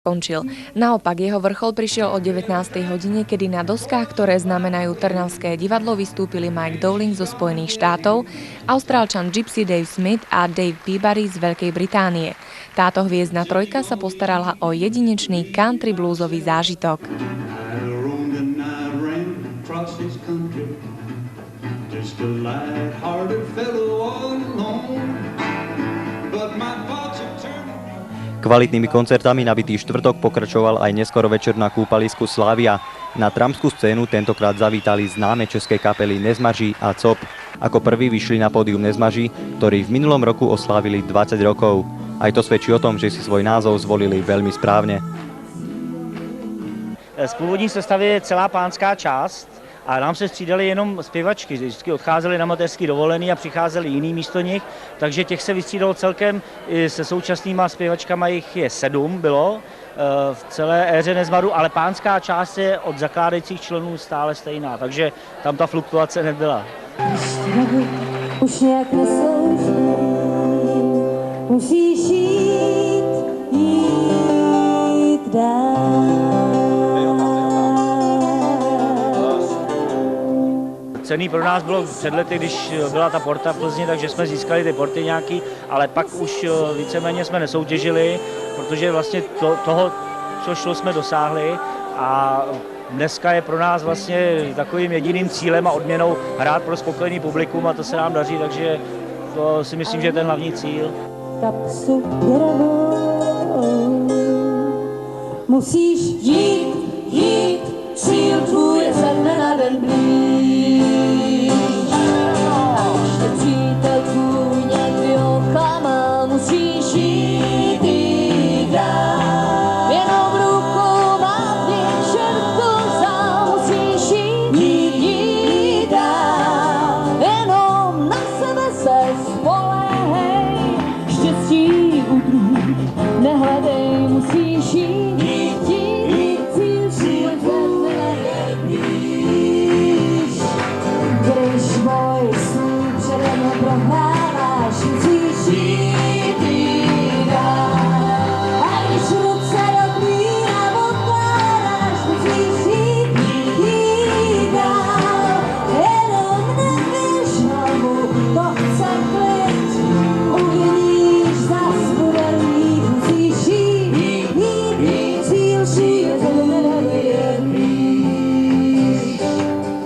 končil. Naopak, jeho vrchol prišiel o 19. hodine, kedy na doskách, ktoré znamenajú Trnavské divadlo, vystúpili Mike Dowling zo Spojených štátov, Austrálčan Gypsy Dave Smith a Dave Peabody z Veľkej Británie. Táto hviezdna trojka sa postarala o jedinečný country bluesový zážitok. Kvalitnými koncertami nabitý štvrtok pokračoval aj neskoro večer na kúpalisku Slavia. Na tramskú scénu tentokrát zavítali známe české kapely Nezmaří a COP. Ako prvý vyšli na pódium Nezmaří, ktorí v minulom roku oslávili 20 rokov. Aj to svedčí o tom, že si svoj názov zvolili veľmi správne. Z původní sestavy je celá pánská část. A nám se střídali jenom zpěvačky, vždycky odcházeli na mateřský dovolený a přicházeli jiný místo nich, takže těch se vystřídalo celkem se současnýma zpěvačkama, jich je 7 bylo v celé éře Nezmaru, ale pánská část je od zakládajících členů stále stejná, takže tam ta fluktuace nebyla. Už nějak neslouží, musíš jít dál. Cenný pro nás bylo před lety, když byla ta porta v Plzni, takže jsme získali ty porty nějaký, ale pak už víceméně jsme nesoutěžili, protože vlastně toho, co šlo, jsme dosáhli a dneska je pro nás vlastně takovým jediným cílem a odměnou hrát pro spokojený publikum a to se nám daří, takže to si myslím, že je ten hlavní cíl. Kapsu musíš jít, cíl tvůj je ze dne na den blíž. Přítel tvůj někdy oklamal, musíš jít dál. Jenom rukou mávni, čertu vzal, musíš jít dál. Jenom na sebe se spolehej, štěstí u druhých nehledej, musíš jít.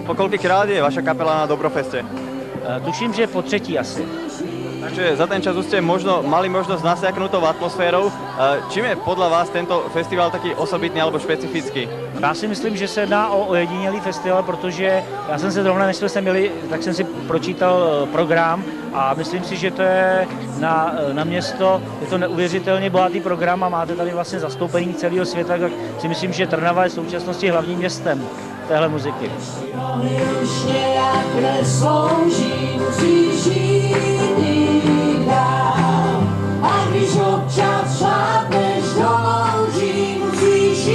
Po koľkýkrát je vaša kapela na Dobrofeste? Tuším, že po 3. asi. Takže za ten čas už ste mali možnosť nasiaknúť tou atmosférou. Čím je podľa vás tento festival taký osobitný alebo špecifický? Já si myslím, že se jedná o ojedinělý festival, protože já jsem se zrovna, než jsme se měli, tak jsem si pročítal program a myslím si, že to je na město, je to neuvěřitelně bohatý program a máte tady vlastně zastoupení celého světa, tak si myslím, že Trnava je v současnosti hlavním městem téhle muziky. Už nějak neslouží, musíš jít dál. A když občas šlápneš do louží, musíš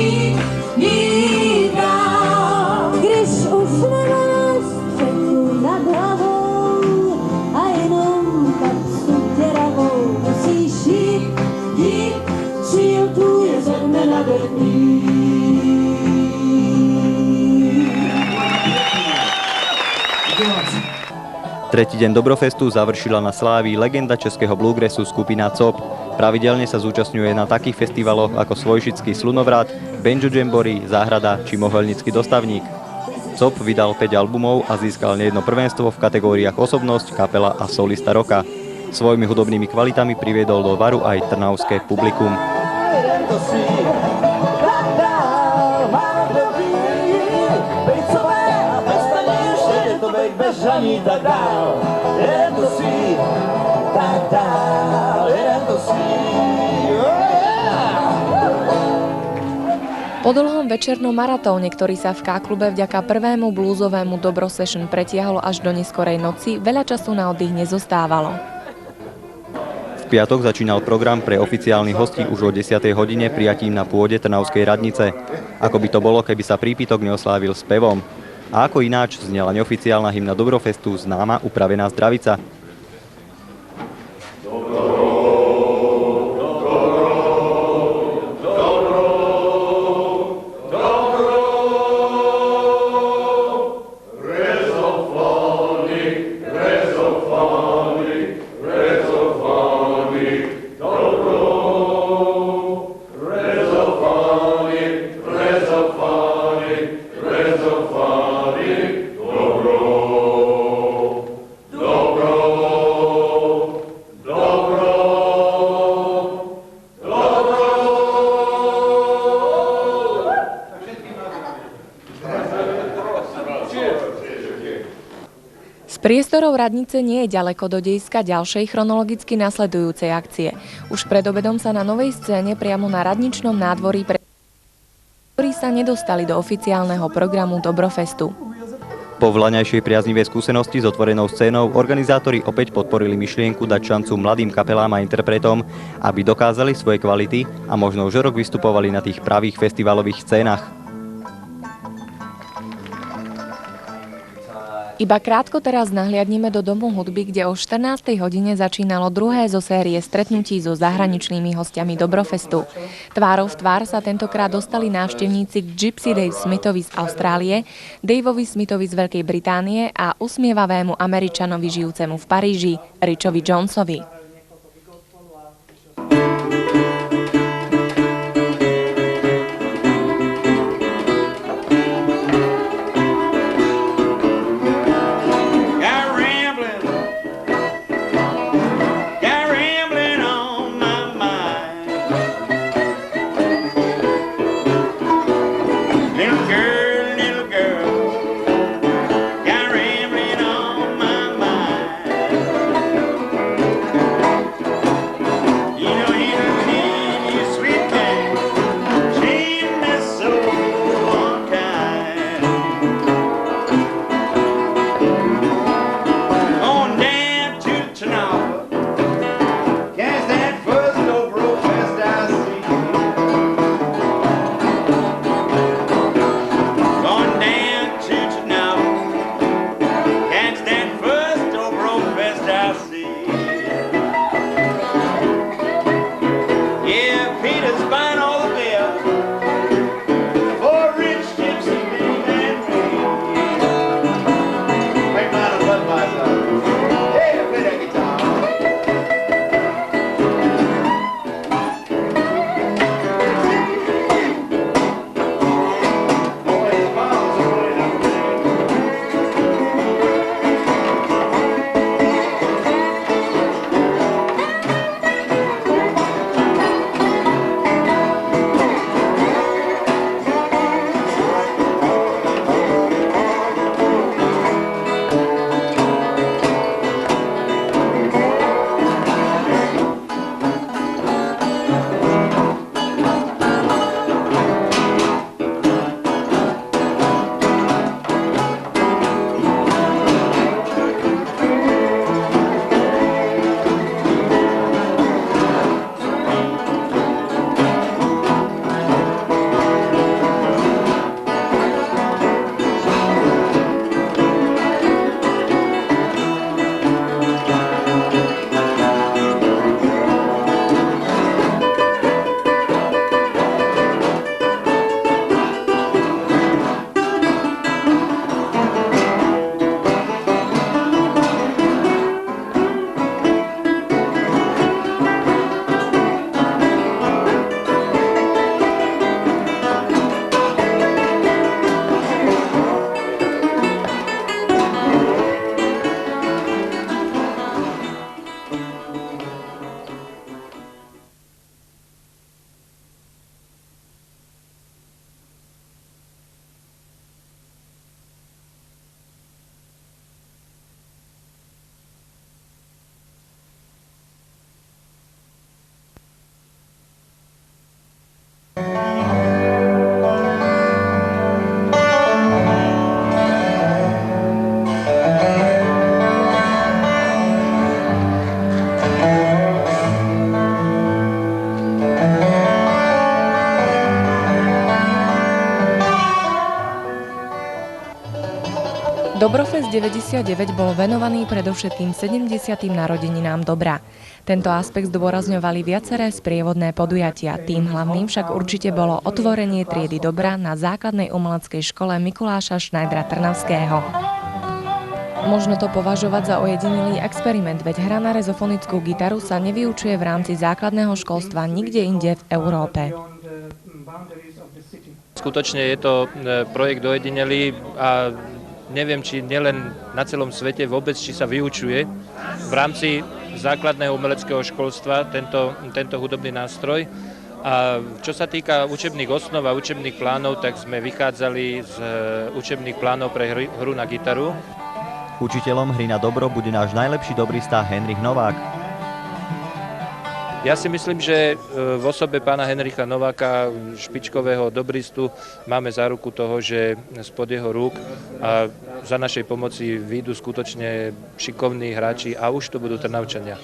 jít dál. Když už nemáš střechu nad hlavou a jenom kapsu děravou, musíš jít, cíl tvůj je ze dne na den blíž. Tretí deň Dobrofestu završila na Slávii legenda českého bluegrassu skupina COP. Pravidelne sa zúčastňuje na takých festivaloch ako Svojšický slunovrat, Banjo Jamboree, Záhrada či Mohelnický dostavník. COP vydal 5 albumov a získal nejedno prvenstvo v kategóriách osobnosť, kapela a solista roka. Svojimi hudobnými kvalitami priviedol do varu aj trnavské publikum. Tak dál, jen to svý, tak dál, jen to svý. Po dlhom večernom maratóne, ktorý sa v K-klube vďaka prvému bluesovému Dobro Session pretiahol až do neskorej noci, veľa času na oddych nezostávalo. V piatok začínal program pre oficiálnych hostí už o 10. hodine prijatím na pôde Trnavskej radnice. Ako by to bolo, keby sa prípitok neoslávil spevom. A ako ináč znela neoficiálna hymna Dobrofestu známa upravená zdravica. Dobro, Priestorov radnice nie je ďaleko do dejiska ďalšej chronologicky nasledujúcej akcie. Už pred obedom sa na novej scéne priamo na radničnom nádvorí ktorí sa nedostali do oficiálneho programu Dobrofestu. Po vlaňajšej priaznivej skúsenosti s otvorenou scénou organizátori opäť podporili myšlienku dať šancu mladým kapelám a interpretom, aby dokázali svoje kvality a možno už rok vystupovali na tých pravých festivalových scénach. Iba krátko teraz nahliadnime do Domu hudby, kde o 14. hodine začínalo druhé zo série stretnutí so zahraničnými hostiami Dobrofestu. Tvárou v tvár sa tentokrát dostali návštevníci k Gypsy Dave Smithovi z Austrálie, Daveovi Smithovi z Veľkej Británie a usmievavému Američanovi žijúcemu v Paríži, Richovi Jonesovi. Dobrofest 99 bol venovaný predovšetkým 70. narodeninám dobra. Tento aspekt zdôrazňovali viaceré sprievodné podujatia. Tým hlavným však určite bolo otvorenie triedy dobra na základnej umeleckej škole Mikuláša Šnajdra Trnavského. Možno to považovať za ojedinelý experiment, veď hra na rezofonickú gitaru sa nevyučuje v rámci základného školstva nikde inde v Európe. Skutočne je to projekt ojedinelý a neviem, či nielen na celom svete vôbec, či sa vyučuje v rámci základného umeleckého školstva tento hudobný nástroj. A čo sa týka učebných osnov a učebných plánov, tak sme vychádzali z učebných plánov pre hru na gitaru. Učiteľom hry na dobro bude náš najlepší dobrista Henrich Novák. Ja si myslím, že v osobe pána Henricha Nováka, špičkového dobristu, máme záruku toho, že spod jeho rúk a za našej pomoci vyjdú skutočne šikovní hráči a už to budú Trnavčania.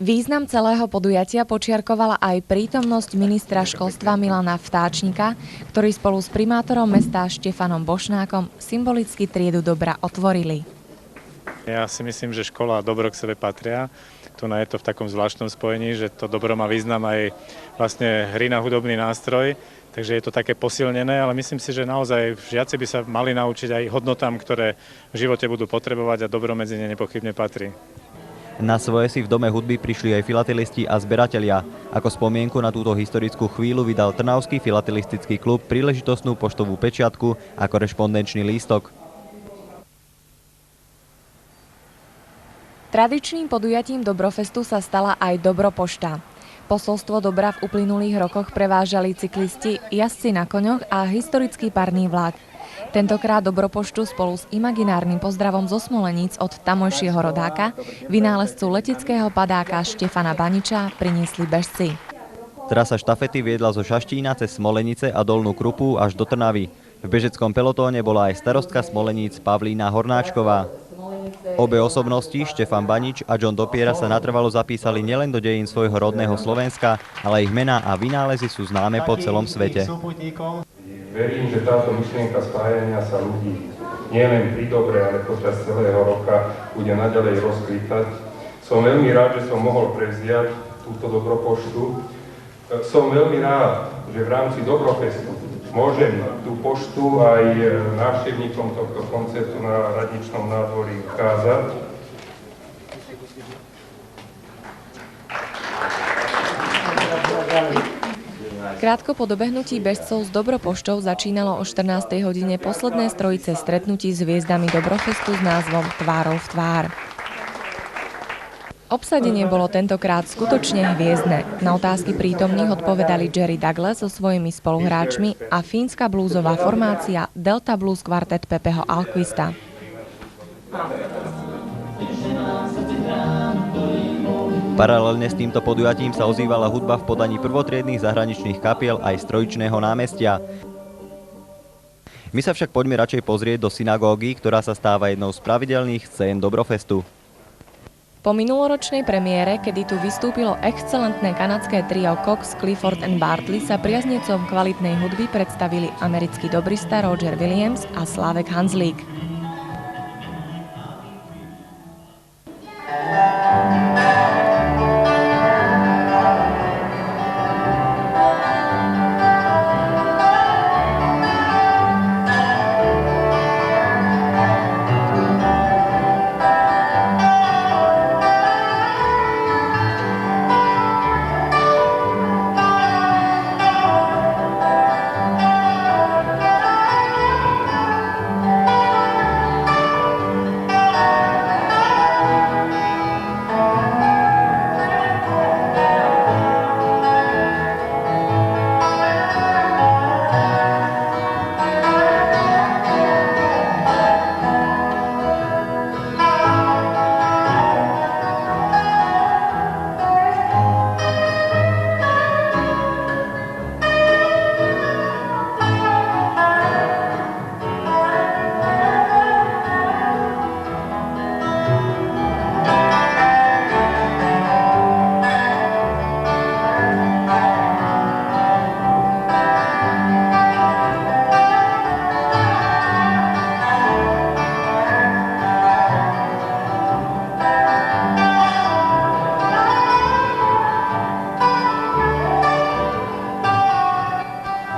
Význam celého podujatia počiarkovala aj prítomnosť ministra školstva Milana Vtáčnika, ktorý spolu s primátorom mesta Štefanom Bošnákom symbolicky triedu dobra otvorili. Ja si myslím, že škola a dobro k sebe patria. Tu je to v takom zvláštnom spojení, že to dobro má význam aj vlastne hry na hudobný nástroj, takže je to také posilnené, ale myslím si, že naozaj žiaci by sa mali naučiť aj hodnotám, ktoré v živote budú potrebovať a dobro medzi ne nepochybne patrí. Na svoje si v Dome hudby prišli aj filatelisti a zberatelia. Ako spomienku na túto historickú chvíľu vydal Trnavský filatelistický klub príležitostnú poštovú pečiatku a korešpondenčný lístok. Tradičným podujatím Dobrofestu sa stala aj Dobropošta. Posolstvo dobra v uplynulých rokoch prevážali cyklisti, jazdci na koňoch a historický parný vlak. Tentokrát Dobropoštu spolu s imaginárnym pozdravom zo Smoleníc od tamojšieho rodáka, vynálezcu leteckého padáka Štefana Baniča, priniesli bežci. Trasa štafety viedla zo Šaštína cez Smolenice a Dolnú Krupu až do Trnavy. V bežeckom pelotóne bola aj starostka Smoleníc Pavlína Hornáčková. Obe osobnosti, Štefan Banič a John Dopiera, sa natrvalo zapísali nielen do dejín svojho rodného Slovenska, ale ich mená a vynálezy sú známe po celom svete. Verím, že táto myšlienka spájania sa ľudí nielen pri dobre, ale počas celého roka bude naďalej rozkvitať. Som veľmi rád, že som mohol prevziať túto Dobropoštu. Som veľmi rád, že v rámci Dobrofestu môžem tú poštu aj návštevníkom tohto koncertu na Radničnom nádvorí ukázať. Krátko po dobehnutí bežcov s Dobropoštou začínalo o 14. hodine posledné z trojice stretnutí s hviezdami Dobrofestu s názvom Tvárou v tvár. Obsadenie bolo tentokrát skutočne hviezdne. Na otázky prítomných odpovedali Jerry Douglas so svojimi spoluhráčmi a fínska blúzová formácia Delta Blues Quartet Pepeho Alquista. Paralelne s týmto podujatím sa ozývala hudba v podaní prvotriednych zahraničných kapiel aj z Trojičného námestia. My sa však poďme radšej pozrieť do synagógy, ktorá sa stáva jednou z pravidelných scén Dobrofestu. Po minuloročnej premiére, kedy tu vystúpilo excelentné kanadské trio Cox, Clifford and Bartley, sa priaznecom kvalitnej hudby predstavili americký dobrista Roger Williams a Slávek Hanzlík.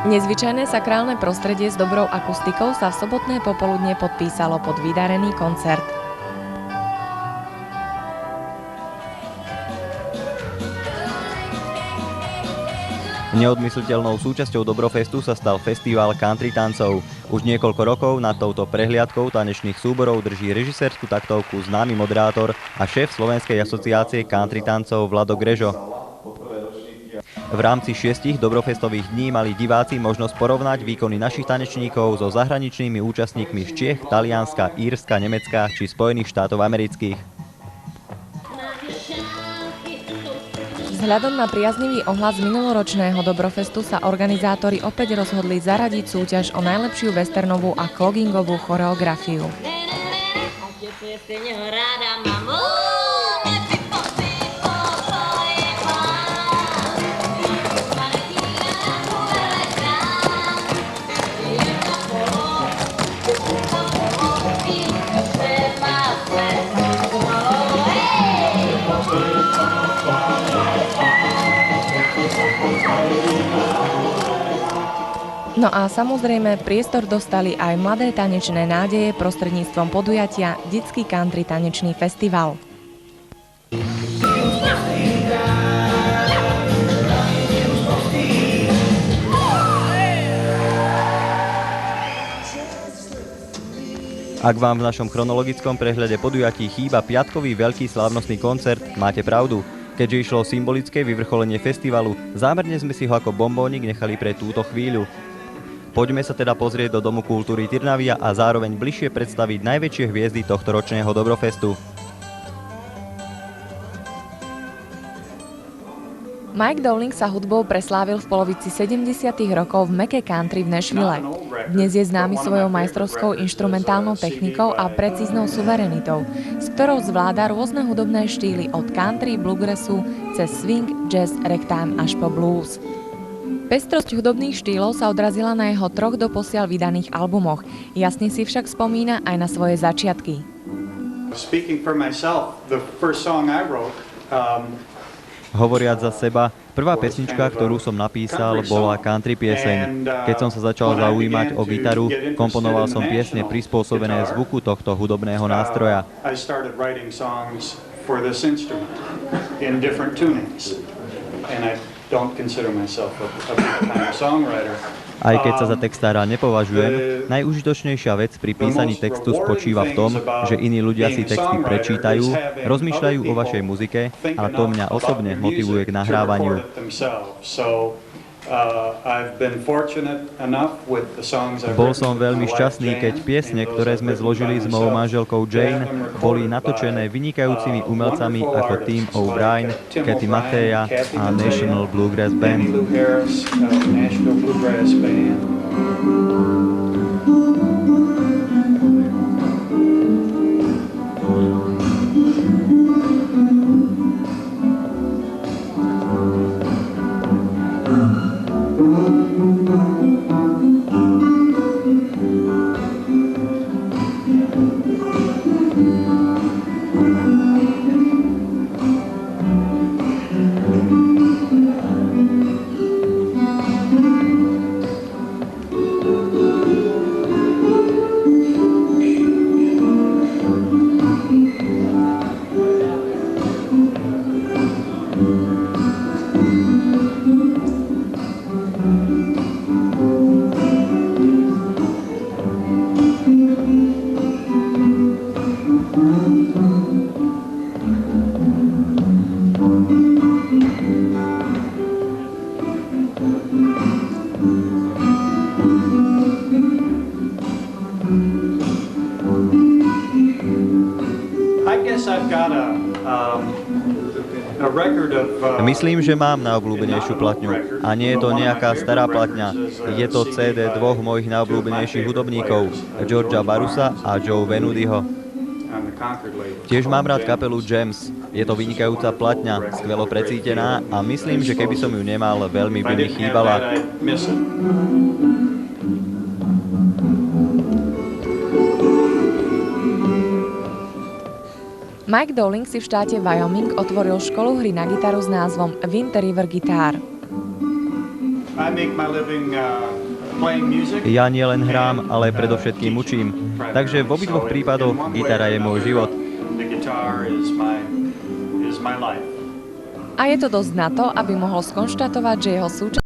Nezvyčajné sakrálne prostredie s dobrou akustikou sa v sobotné popoludne podpísalo pod vydarený koncert. Neodmysliteľnou súčasťou Dobrofestu sa stal festival country tancov. Už niekoľko rokov nad touto prehliadkou tanečných súborov drží režisérskú taktovku známy moderátor a šéf Slovenskej asociácie country tancov Vlado Grežo. V rámci 6 Dobrofestových dní mali diváci možnosť porovnať výkony našich tanečníkov so zahraničnými účastníkmi z Čiech, Talianska, Írska, Nemecka či Spojených štátov amerických. Vzhľadom na priaznivý ohlas minuloročného Dobrofestu sa organizátori opäť rozhodli zaradiť súťaž o najlepšiu westernovú a cloggingovú choreografiu. No a samozrejme priestor dostali aj mladé tanečné nádeje prostredníctvom podujatia Detský country tanečný festival. Ak vám v našom chronologickom prehľade podujatí chýba piatkový veľký slávnostný koncert, máte pravdu. Keďže išlo o symbolické vyvrcholenie festivalu, zámerne sme si ho ako bombónik nechali pre túto chvíľu. Poďme sa teda pozrieť do Domu kultúry Trnavia a zároveň bližšie predstaviť najväčšie hviezdy tohto ročného Dobrofestu. Mike Dowling sa hudbou preslávil v polovici 70. rokov v Meke Country v Nashville. Dnes je známy svojou majstrovskou inštrumentálnou technikou a precíznou suverenitou, s ktorou zvláda rôzne hudobné štýly od country, bluegrassu cez swing, jazz, ragtime až po blues. Pestrosť hudobných štýlov sa odrazila na jeho 3 doposiaľ vydaných albumoch. Jasne si však spomína aj na svoje začiatky. Hovoriac za seba, prvá pesnička, ktorú som napísal, bola country pieseň. Keď som sa začal zaujímať o gitaru, komponoval som piesne prispôsobené zvuku tohto hudobného nástroja. Aj keď sa za textára nepovažujem, najúžitočnejšia vec pri písaní textu spočíva v tom, že iní ľudia si texty prečítajú, rozmýšľajú o vašej muzike a to mňa osobne motivuje k nahrávaniu. Bol som veľmi šťastný, keď piesne, ktoré sme zložili s mojou manželkou Jane, boli natočené vynikajúcimi umelcami ako Tim O'Brien, Kathy Mattea a National Bluegrass Band. Myslím, že mám najobľúbenejšiu platňu. A nie je to nejaká stará platňa. Je to CD 2 mojich najobľúbenejších hudobníkov, Georgea Barusa a Joe Venudyho. Tiež mám rád kapelu Gems. Je to vynikajúca platňa, skvelo precítená a myslím, že keby som ju nemal, veľmi by mi chýbala. Mike Dowling si v štáte Wyoming otvoril školu hry na gitaru s názvom Wind River Guitar. Ja nielen hrám, ale predovšetkým učím. Takže v obidvoch prípadoch gitara je môj život. A je to dosť na to, aby mohol skonštatovať, že jeho súčasť